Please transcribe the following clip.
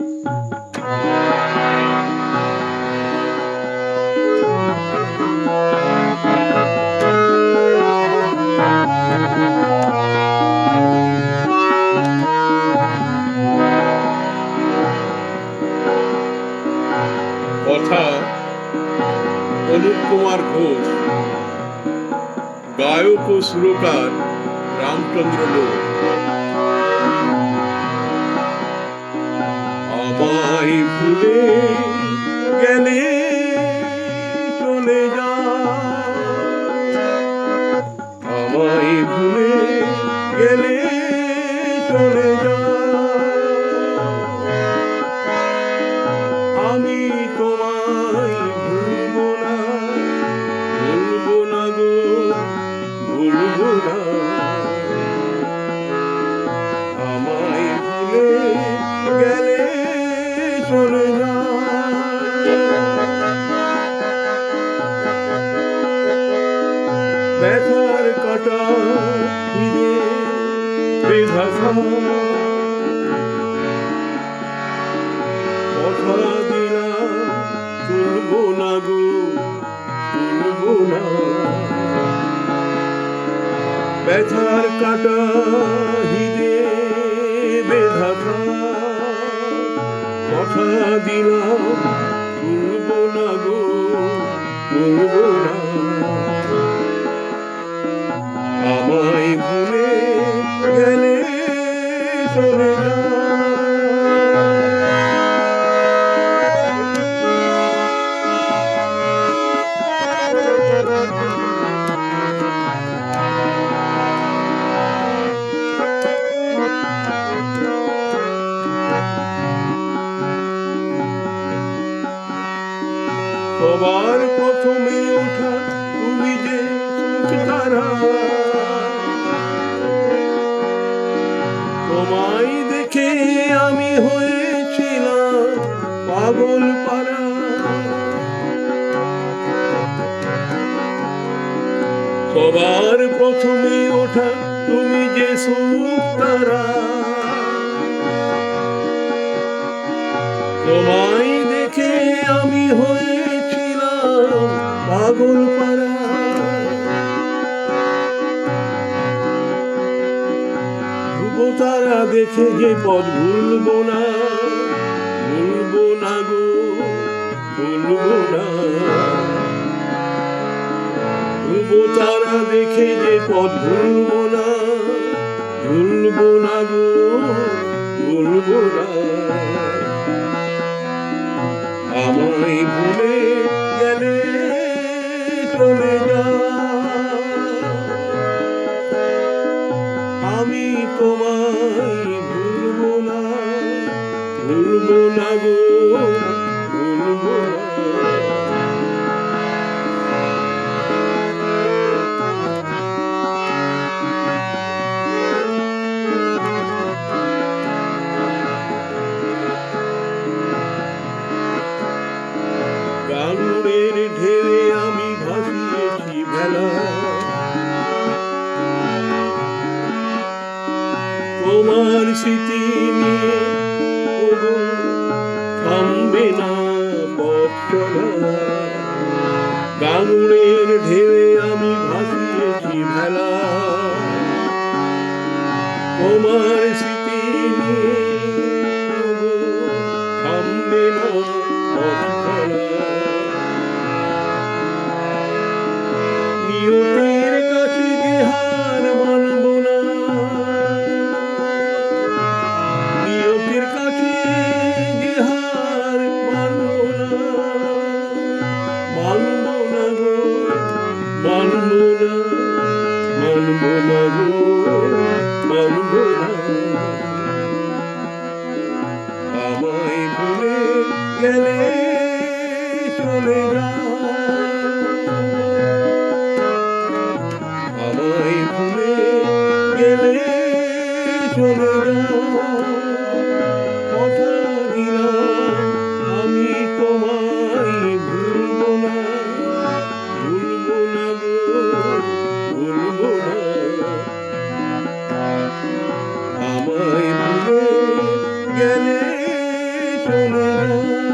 কথা অনুপ কুমার ঘোষ, গায়ক ও সুরকার রামচন্দ্র লোক। আমায় ভুলে গেলে চলে যা, আমায় ভুলে গেলে চলে যা, আমি তোমায় ভুলবো না, ভুলবো না গো, ভুলবো না। আমায় ভুলে গেলে চলে যা, ব্যথার কাটা ফিরে বেঘাসা, কথা দিলাম তুলবো না গো, তুলবো না। ব্যথার কাটা হৃদে বেধাতা, কথা দিলাম তুলবো না গো, তুলবো না। আমায় ভুলে গেলে চলে যা, সবার প্রথমে ওঠা তুমি যে সুখ তারা, তোমায় দেখে আমি হয়েছিলাম পাগল পারা। সবার প্রথমে ওঠা তুমি যে সুখ তারা, তোমায় দেখে আমি হয়েছিলাম পাগল পারা। ধ্রুব তারা দেখে যে পথ ভুলবো না, ভুলবো না গো, ভুলবো না। ধ্রুব তারা দেখে যে পথ ভুলবো না, ভুলবো না গো, ভুলবো না। আমায় ভুলে গেলে চলে যা, আমি তোমায় ভুলবো না, ভুলবো না গো, ভুলবো না। গাঙ্গুরের ঢেউয়ে আমি ভাসিয়েছি ভেলা, তোমার স্মৃতি নিয়ে ওগো থামবে না পথ চলা। গাঙ্গুরের ঢেউয়ে আমি ভাসিয়েছি ভেলা, তোমার স্মৃতি নিয়ে ওগো থামবে না পথ চলা। নিয়তির কাছে যে হার মানব না, নিয়তির কাছে যে হার মানব না, মানব না গো, মানব না, মানব না গো, মানব না। আমায় ভুলে গেলে চলে যা, আমায় ভুলে গেলে চলে যা। কথা দিলাম আমি তোমায় ভুলবো না, ভুলবো না গো, ভুলবো না। আমায় ভুলে গেলে চলে যায়।